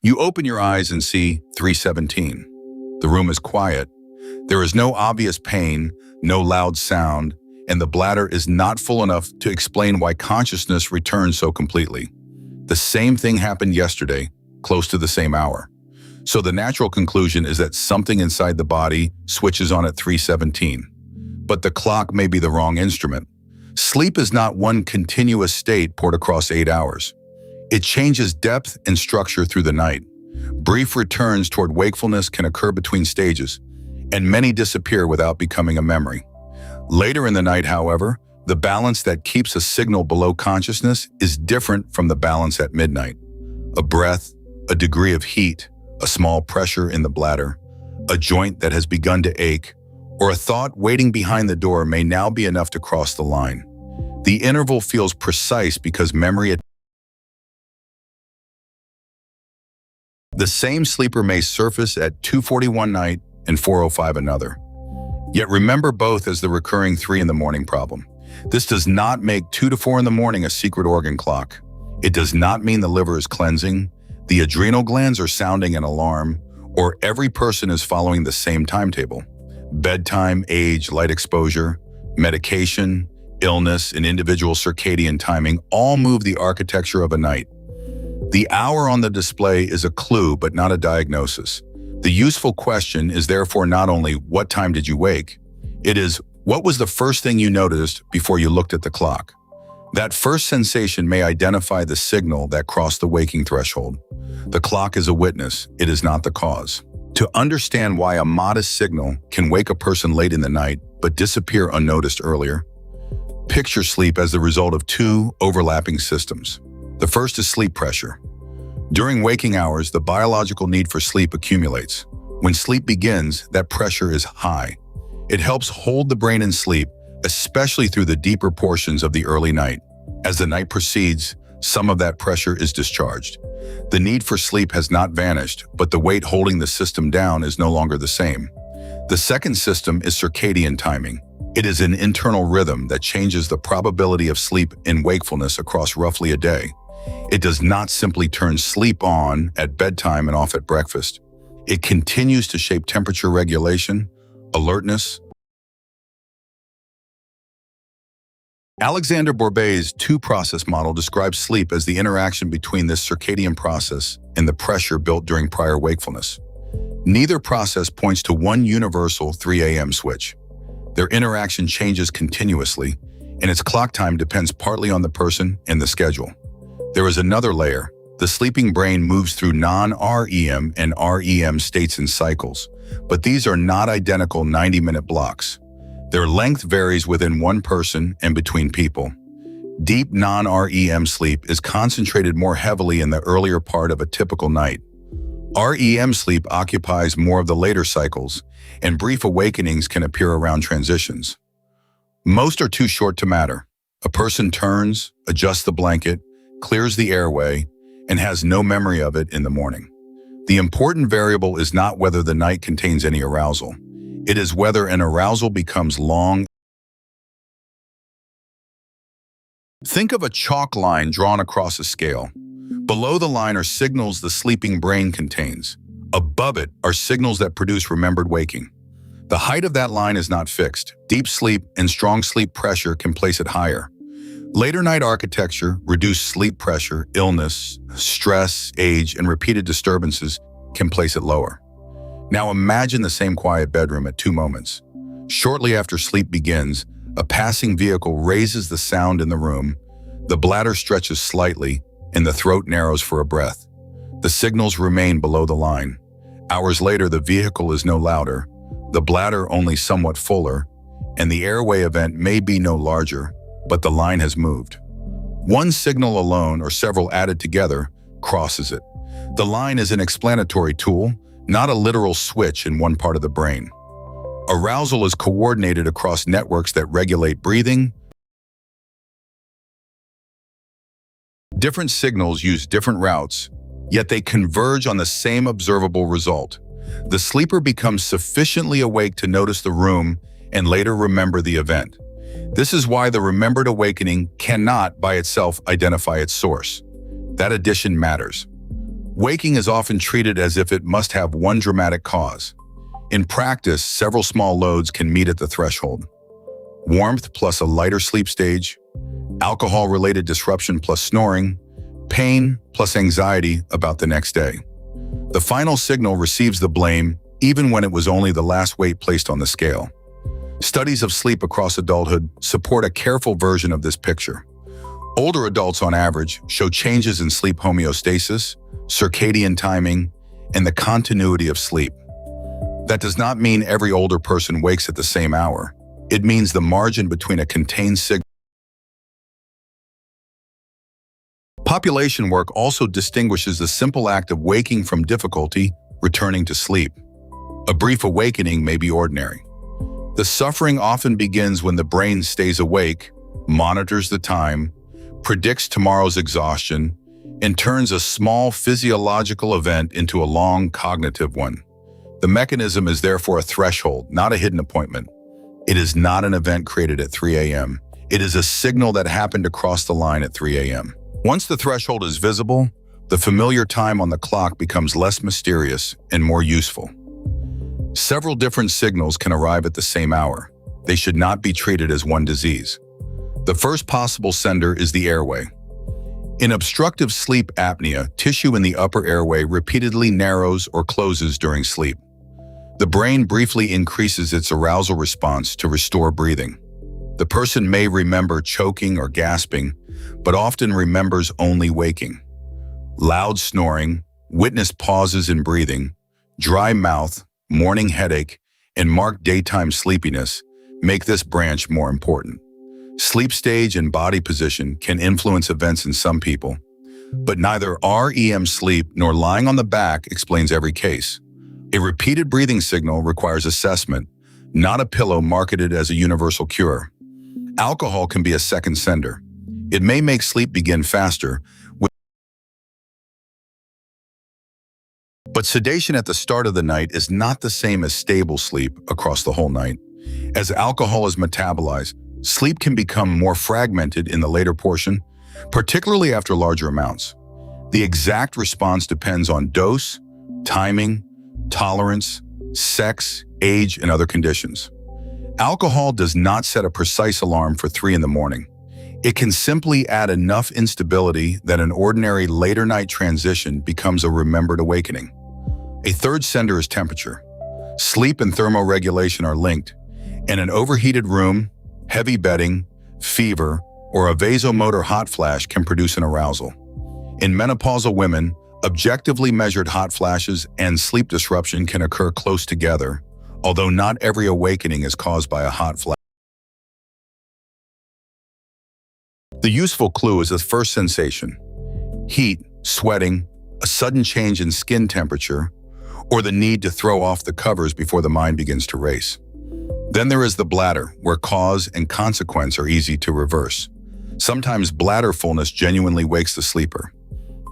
You open your eyes and see 317. The room is quiet. There is no obvious pain, no loud sound, and the bladder is not full enough to explain why consciousness returns so completely. The same thing happened yesterday, close to the same hour. So the natural conclusion is that something inside the body switches on at 317. But the clock may be the wrong instrument. Sleep is not one continuous state poured across 8 hours. It changes depth and structure through the night. Brief returns toward wakefulness can occur between stages, and many disappear without becoming a memory. Later in the night, however, the balance that keeps a signal below consciousness is different from the balance at midnight. A breath, a degree of heat, a small pressure in the bladder, a joint that has begun to ache, or a thought waiting behind the door may now be enough to cross the line. The interval feels precise because memory. The same sleeper may surface at 2:40 one night and 4:05 another. Yet remember both as the recurring 3 in the morning problem. This does not make 2 to 4 in the morning a secret organ clock. It does not mean the liver is cleansing, the adrenal glands are sounding an alarm, or every person is following the same timetable. Bedtime, age, light exposure, medication, illness, and individual circadian timing all move the architecture of a night. The hour on the display is a clue but not a diagnosis. The useful question is therefore not only what time did you wake, it is what was the first thing you noticed before you looked at the clock. That first sensation may identify the signal that crossed the waking threshold. The clock is a witness, it is not the cause. To understand why a modest signal can wake a person late in the night but disappear unnoticed earlier, picture sleep as the result of 2 overlapping systems. The first is sleep pressure. During waking hours, the biological need for sleep accumulates. When sleep begins, that pressure is high. It helps hold the brain in sleep, especially through the deeper portions of the early night. As the night proceeds, some of that pressure is discharged. The need for sleep has not vanished, but the weight holding the system down is no longer the same. The second system is circadian timing. It is an internal rhythm that changes the probability of sleep and wakefulness across roughly a day. It does not simply turn sleep on at bedtime and off at breakfast. It continues to shape temperature regulation, alertness. Alexander Bourbe's 2-process model describes sleep as the interaction between this circadian process and the pressure built during prior wakefulness. Neither process points to one universal 3 a.m. switch. Their interaction changes continuously, and its clock time depends partly on the person and the schedule. There is another layer. The sleeping brain moves through non-REM and REM states in cycles, but these are not identical 90-minute blocks. Their length varies within one person and between people. Deep non-REM sleep is concentrated more heavily in the earlier part of a typical night. REM sleep occupies more of the later cycles, and brief awakenings can appear around transitions. Most are too short to matter. A person turns, adjusts the blanket, clears the airway, and has no memory of it in the morning. The important variable is not whether the night contains any arousal. It is whether an arousal becomes long. Think of a chalk line drawn across a scale. Below the line are signals the sleeping brain contains. Above it are signals that produce remembered waking. The height of that line is not fixed. Deep sleep and strong sleep pressure can place it higher. Later night architecture, reduced sleep pressure, illness, stress, age, and repeated disturbances can place it lower. Now imagine the same quiet bedroom at 2 moments. Shortly after sleep begins, a passing vehicle raises the sound in the room, the bladder stretches slightly, and the throat narrows for a breath. The signals remain below the line. Hours later, the vehicle is no louder, the bladder only somewhat fuller, and the airway event may be no larger, but the line has moved. One signal alone or several added together crosses it. The line is an explanatory tool, not a literal switch in one part of the brain. Arousal is coordinated across networks that regulate breathing. Different signals use different routes, yet they converge on the same observable result. The sleeper becomes sufficiently awake to notice the room and later remember the event. This is why the remembered awakening cannot by itself identify its source. That addition matters. Waking is often treated as if it must have one dramatic cause. In practice, several small loads can meet at the threshold. Warmth plus a lighter sleep stage, alcohol-related disruption plus snoring, pain plus anxiety about the next day. The final signal receives the blame even when it was only the last weight placed on the scale. Studies of sleep across adulthood support a careful version of this picture. Older adults on average show changes in sleep homeostasis, circadian timing, and the continuity of sleep. That does not mean every older person wakes at the same hour. It means the margin between a contained signal. Population work also distinguishes the simple act of waking from difficulty returning to sleep. A brief awakening may be ordinary. The suffering often begins when the brain stays awake, monitors the time, predicts tomorrow's exhaustion, and turns a small physiological event into a long cognitive one. The mechanism is therefore a threshold, not a hidden appointment. It is not an event created at 3 a.m. It is a signal that happened to cross the line at 3 a.m. Once the threshold is visible, the familiar time on the clock becomes less mysterious and more useful. Several different signals can arrive at the same hour. They should not be treated as one disease. The first possible sender is the airway. In obstructive sleep apnea, tissue in the upper airway repeatedly narrows or closes during sleep. The brain briefly increases its arousal response to restore breathing. The person may remember choking or gasping, but often remembers only waking. Loud snoring, witness pauses in breathing, dry mouth, morning headache, and marked daytime sleepiness make this branch more important. Sleep stage and body position can influence events in some people, but neither REM sleep nor lying on the back explains every case. A repeated breathing signal requires assessment, not a pillow marketed as a universal cure. Alcohol can be a second sender. It may make sleep begin faster, but sedation at the start of the night is not the same as stable sleep across the whole night. As alcohol is metabolized, sleep can become more fragmented in the later portion, particularly after larger amounts. The exact response depends on dose, timing, tolerance, sex, age, and other conditions. Alcohol does not set a precise alarm for 3 in the morning. It can simply add enough instability that an ordinary later night transition becomes a remembered awakening. A third sender is temperature. Sleep and thermoregulation are linked, and an overheated room, heavy bedding, fever, or a vasomotor hot flash can produce an arousal. In menopausal women, objectively measured hot flashes and sleep disruption can occur close together, although not every awakening is caused by a hot flash. The useful clue is the first sensation: heat, sweating, a sudden change in skin temperature, or the need to throw off the covers before the mind begins to race. Then there is the bladder, where cause and consequence are easy to reverse. Sometimes bladder fullness genuinely wakes the sleeper.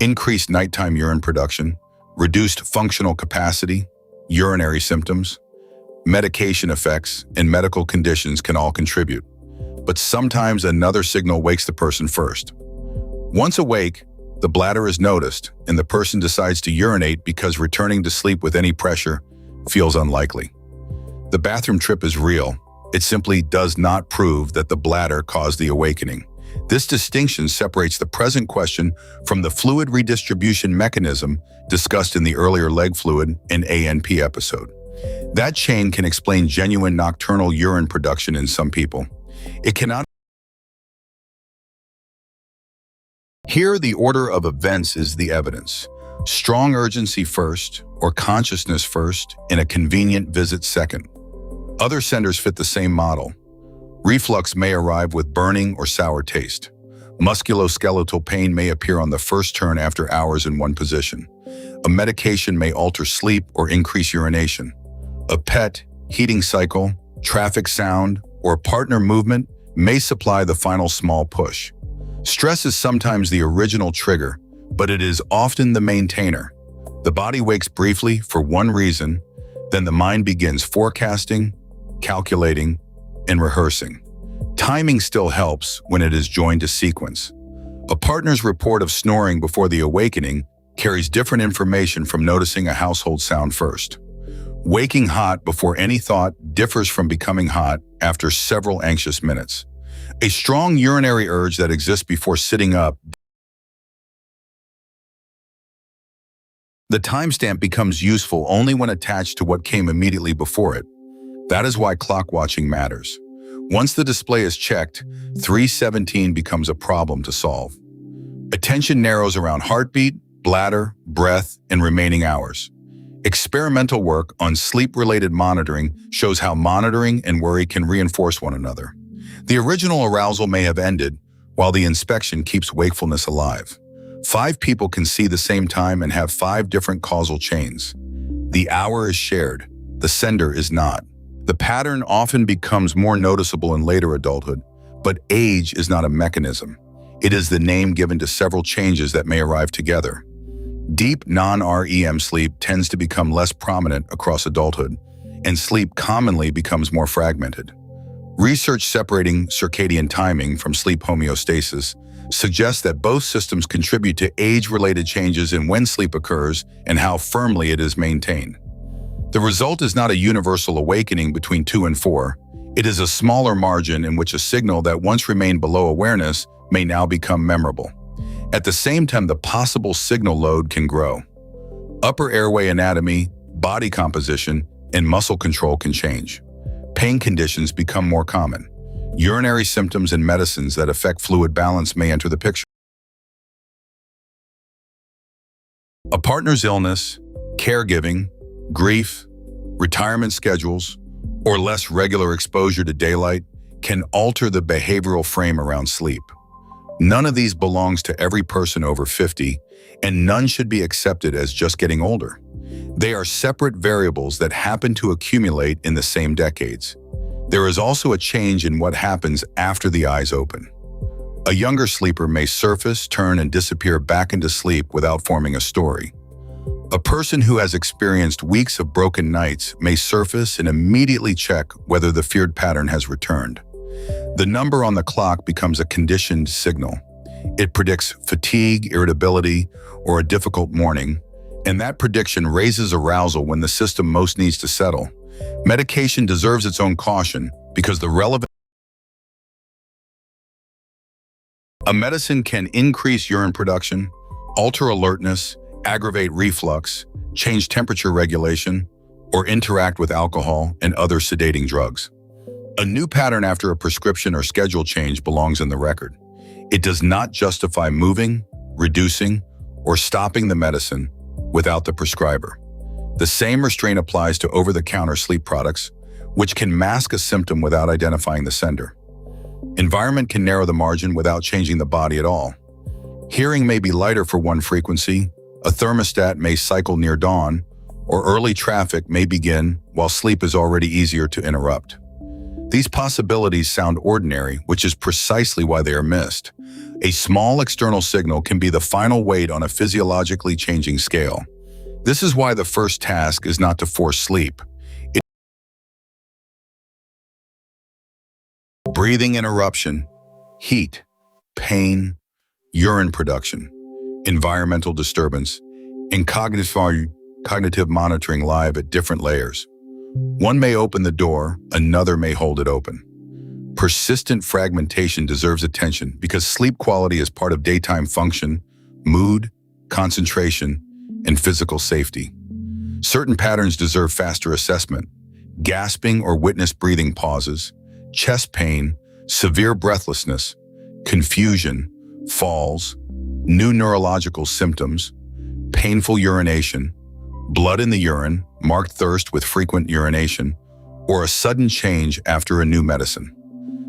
Increased nighttime urine production, reduced functional capacity, urinary symptoms, medication effects, and medical conditions can all contribute. But sometimes another signal wakes the person first. Once awake, the bladder is noticed, and the person decides to urinate because returning to sleep with any pressure feels unlikely. The bathroom trip is real. It simply does not prove that the bladder caused the awakening. This distinction separates the present question from the fluid redistribution mechanism discussed in the earlier leg fluid and ANP episode. That chain can explain genuine nocturnal urine production in some people. It cannot. Here, the order of events is the evidence. Strong urgency first, or consciousness first, and a convenient visit second. Other senders fit the same model. Reflux may arrive with burning or sour taste. Musculoskeletal pain may appear on the first turn after hours in one position. A medication may alter sleep or increase urination. A pet, heating cycle, traffic sound, or partner movement may supply the final small push. Stress is sometimes the original trigger, but it is often the maintainer. The body wakes briefly for one reason, then the mind begins forecasting, calculating, and rehearsing. Timing still helps when it is joined to sequence. A partner's report of snoring before the awakening carries different information from noticing a household sound first. Waking hot before any thought differs from becoming hot after several anxious minutes. A strong urinary urge that exists before sitting up. The timestamp becomes useful only when attached to what came immediately before it. That is why clock watching matters. Once the display is checked, 3:17 becomes a problem to solve. Attention narrows around heartbeat, bladder, breath, and remaining hours. Experimental work on sleep-related monitoring shows how monitoring and worry can reinforce one another. The original arousal may have ended, while the inspection keeps wakefulness alive. 5 people can see the same time and have 5 different causal chains. The hour is shared, the sender is not. The pattern often becomes more noticeable in later adulthood, but age is not a mechanism. It is the name given to several changes that may arrive together. Deep non-REM sleep tends to become less prominent across adulthood, and sleep commonly becomes more fragmented. Research separating circadian timing from sleep homeostasis suggests that both systems contribute to age-related changes in when sleep occurs and how firmly it is maintained. The result is not a universal awakening between 2 and 4. It is a smaller margin in which a signal that once remained below awareness may now become memorable. At the same time, the possible signal load can grow. Upper airway anatomy, body composition, and muscle control can change. Pain conditions become more common. Urinary symptoms and medicines that affect fluid balance may enter the picture. A partner's illness, caregiving, grief, retirement schedules, or less regular exposure to daylight can alter the behavioral frame around sleep. None of these belongs to every person over 50, and none should be accepted as just getting older. They are separate variables that happen to accumulate in the same decades. There is also a change in what happens after the eyes open. A younger sleeper may surface, turn, and disappear back into sleep without forming a story. A person who has experienced weeks of broken nights may surface and immediately check whether the feared pattern has returned. The number on the clock becomes a conditioned signal. It predicts fatigue, irritability, or a difficult morning, and that prediction raises arousal when the system most needs to settle. Medication deserves its own caution because the relevant A medicine can increase urine production, alter alertness, aggravate reflux, change temperature regulation, or interact with alcohol and other sedating drugs. A new pattern after a prescription or schedule change belongs in the record. It does not justify moving, reducing, or stopping the medicine without the prescriber. The same restraint applies to over-the-counter sleep products, which can mask a symptom without identifying the sender. Environment can narrow the margin without changing the body at all. Hearing may be lighter for one frequency, a thermostat may cycle near dawn, or early traffic may begin while sleep is already easier to interrupt. These possibilities sound ordinary, which is precisely why they are missed. A small external signal can be the final weight on a physiologically changing scale. This is why the first task is not to force sleep. Breathing interruption, heat, pain, urine production, environmental disturbance, and cognitive monitoring live at different layers. One may open the door, another may hold it open. Persistent fragmentation deserves attention because sleep quality is part of daytime function, mood, concentration, and physical safety. Certain patterns deserve faster assessment. Gasping or witnessed breathing pauses, chest pain, severe breathlessness, confusion, falls, new neurological symptoms, painful urination, blood in the urine, marked thirst with frequent urination, or a sudden change after a new medicine.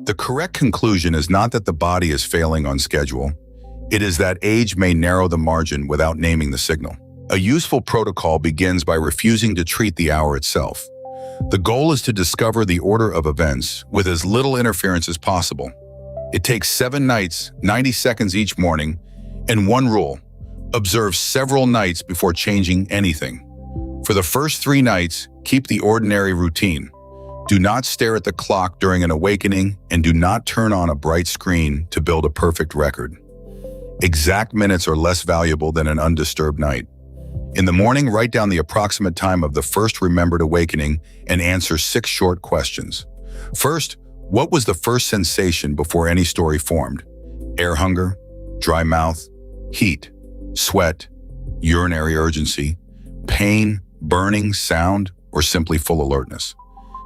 The correct conclusion is not that the body is failing on schedule. It is that age may narrow the margin without naming the signal. A useful protocol begins by refusing to treat the hour itself. The goal is to discover the order of events with as little interference as possible. It takes 7 nights, 90 seconds each morning, and one rule: observe several nights before changing anything. For the first 3 nights, keep the ordinary routine. Do not stare at the clock during an awakening, and do not turn on a bright screen to build a perfect record. Exact minutes are less valuable than an undisturbed night. In the morning, write down the approximate time of the first remembered awakening and answer 6 short questions. First, what was the first sensation before any story formed? Air hunger, dry mouth, heat, sweat, urinary urgency, pain, burning, sound, or simply full alertness?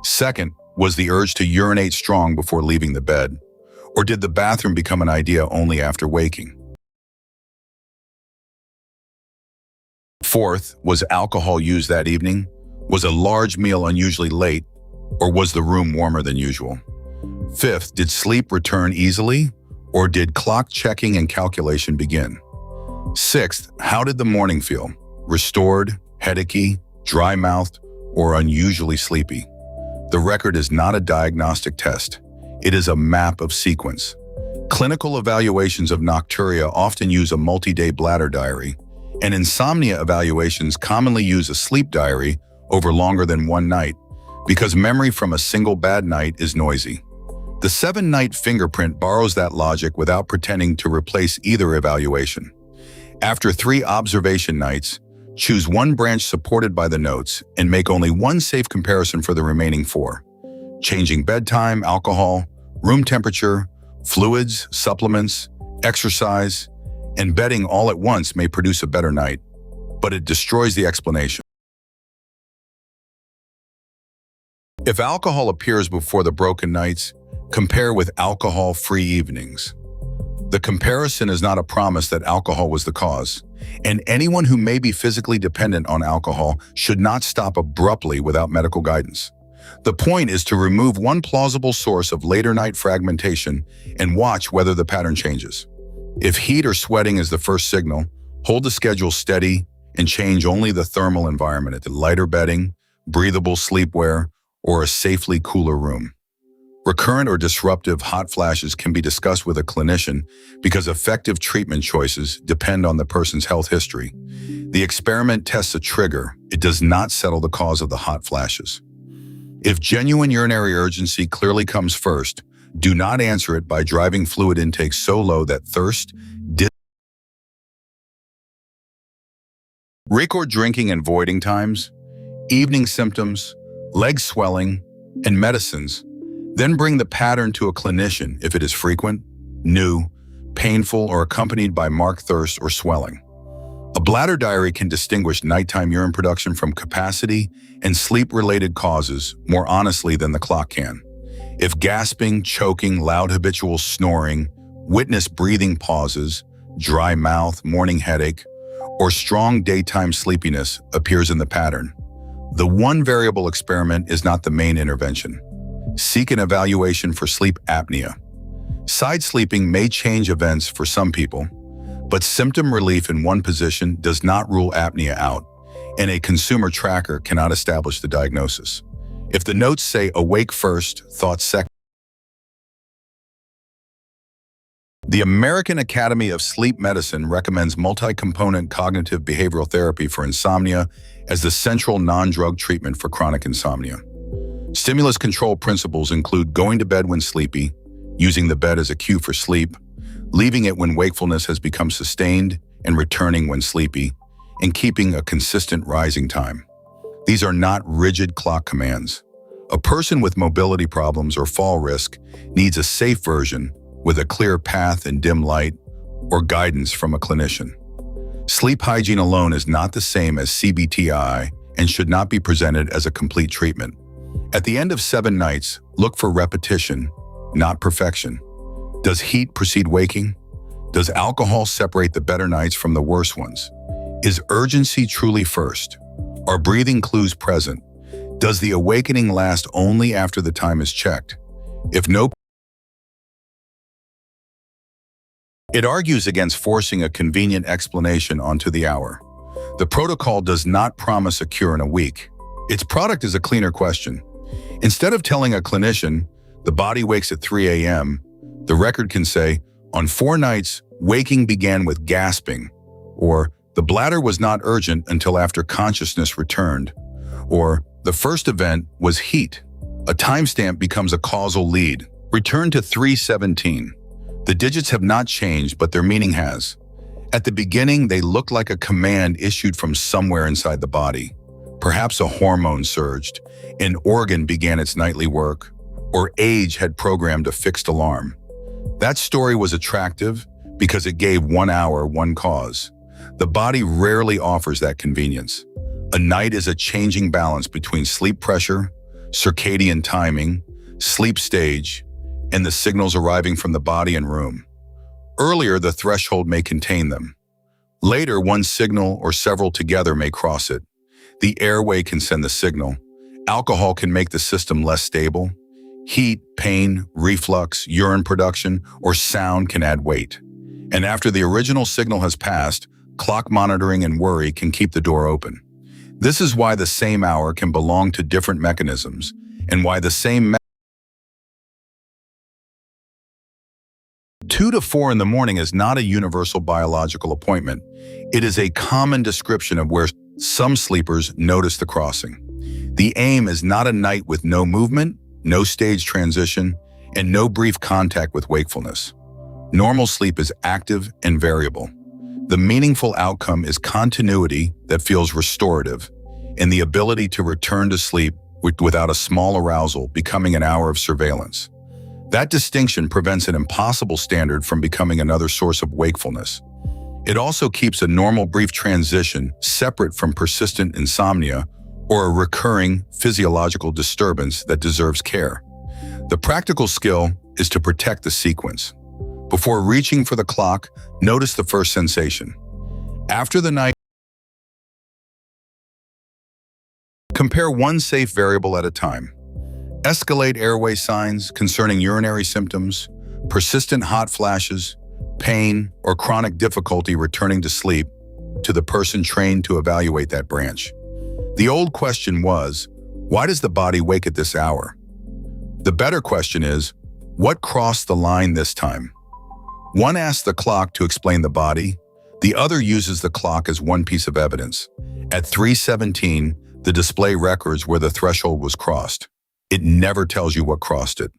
Second, was the urge to urinate strong before leaving the bed? Or did the bathroom become an idea only after waking? Fourth, was alcohol used that evening? Was a large meal unusually late? Or was the room warmer than usual? Fifth, did sleep return easily? Or did clock checking and calculation begin? Sixth, how did the morning feel? Restored, headachy, dry-mouthed, or unusually sleepy? The record is not a diagnostic test. It is a map of sequence. Clinical evaluations of nocturia often use a multi-day bladder diary, and insomnia evaluations commonly use a sleep diary over longer than one night because memory from a single bad night is noisy. The 7-night fingerprint borrows that logic without pretending to replace either evaluation. After 3 observation nights, choose one branch supported by the notes and make only one safe comparison for the remaining 4. Changing bedtime, alcohol, room temperature, fluids, supplements, exercise, and bedding all at once may produce a better night, but it destroys the explanation. If alcohol appears before the broken nights, compare with alcohol-free evenings. The comparison is not a promise that alcohol was the cause, and anyone who may be physically dependent on alcohol should not stop abruptly without medical guidance. The point is to remove one plausible source of later night fragmentation and watch whether the pattern changes. If heat or sweating is the first signal, hold the schedule steady and change only the thermal environment to lighter bedding, breathable sleepwear, or a safely cooler room. Recurrent or disruptive hot flashes can be discussed with a clinician because effective treatment choices depend on the person's health history. The experiment tests a trigger. It does not settle the cause of the hot flashes. If genuine urinary urgency clearly comes first, do not answer it by driving fluid intake so low that thirst. Record drinking and voiding times, evening symptoms, leg swelling, and medicines. Then bring the pattern to a clinician if it is frequent, new, painful, or accompanied by marked thirst or swelling. A bladder diary can distinguish nighttime urine production from capacity and sleep-related causes more honestly than the clock can. If gasping, choking, loud habitual snoring, witness breathing pauses, dry mouth, morning headache, or strong daytime sleepiness appears in the pattern, the one variable experiment is not the main intervention. Seek an evaluation for sleep apnea. Side sleeping may change events for some people, but symptom relief in one position does not rule apnea out, and a consumer tracker cannot establish the diagnosis. If the notes say awake first, thoughts second. The American Academy of Sleep Medicine recommends multi-component cognitive behavioral therapy for insomnia as the central non-drug treatment for chronic insomnia. Stimulus control principles include going to bed when sleepy, using the bed as a cue for sleep, leaving it when wakefulness has become sustained and returning when sleepy, and keeping a consistent rising time. These are not rigid clock commands. A person with mobility problems or fall risk needs a safe version with a clear path and dim light or guidance from a clinician. Sleep hygiene alone is not the same as CBTI and should not be presented as a complete treatment. At the end of 7 nights, look for repetition, not perfection. Does heat precede waking? Does alcohol separate the better nights from the worse ones? Is urgency truly first? Are breathing clues present? Does the awakening last only after the time is checked? If no, it argues against forcing a convenient explanation onto the hour. The protocol does not promise a cure in a week. Its product is a cleaner question. Instead of telling a clinician, the body wakes at 3 a.m., the record can say, on 4 nights, waking began with gasping, or the bladder was not urgent until after consciousness returned, or the first event was heat. A timestamp becomes a causal lead. Return to 3:17. The digits have not changed, but their meaning has. At the beginning, they looked like a command issued from somewhere inside the body. Perhaps a hormone surged, an organ began its nightly work, or age had programmed a fixed alarm. That story was attractive because it gave 1 hour, one cause. The body rarely offers that convenience. A night is a changing balance between sleep pressure, circadian timing, sleep stage, and the signals arriving from the body and room. Earlier, the threshold may contain them. Later, one signal or several together may cross it. The airway can send the signal. Alcohol can make the system less stable. Heat, pain, reflux, urine production, or sound can add weight. And after the original signal has passed, clock monitoring and worry can keep the door open. This is why the same hour can belong to different mechanisms, and why the same 2 to 4 in the morning is not a universal biological appointment. It is a common description of where some sleepers notice the crossing. The aim is not a night with no movement, no stage transition, and no brief contact with wakefulness. Normal sleep is active and variable. The meaningful outcome is continuity that feels restorative, and the ability to return to sleep without a small arousal becoming an hour of surveillance. That distinction prevents an impossible standard from becoming another source of wakefulness. It also keeps a normal brief transition separate from persistent insomnia or a recurring physiological disturbance that deserves care. The practical skill is to protect the sequence. Before reaching for the clock, notice the first sensation. After the night, compare one safe variable at a time. Escalate airway signs concerning urinary symptoms, persistent hot flashes, pain, or chronic difficulty returning to sleep to the person trained to evaluate that branch. The old question was, why does the body wake at this hour? The better question is, what crossed the line this time? One asks the clock to explain the body, the other uses the clock as one piece of evidence. At 3:17, the display records where the threshold was crossed. It never tells you what crossed it.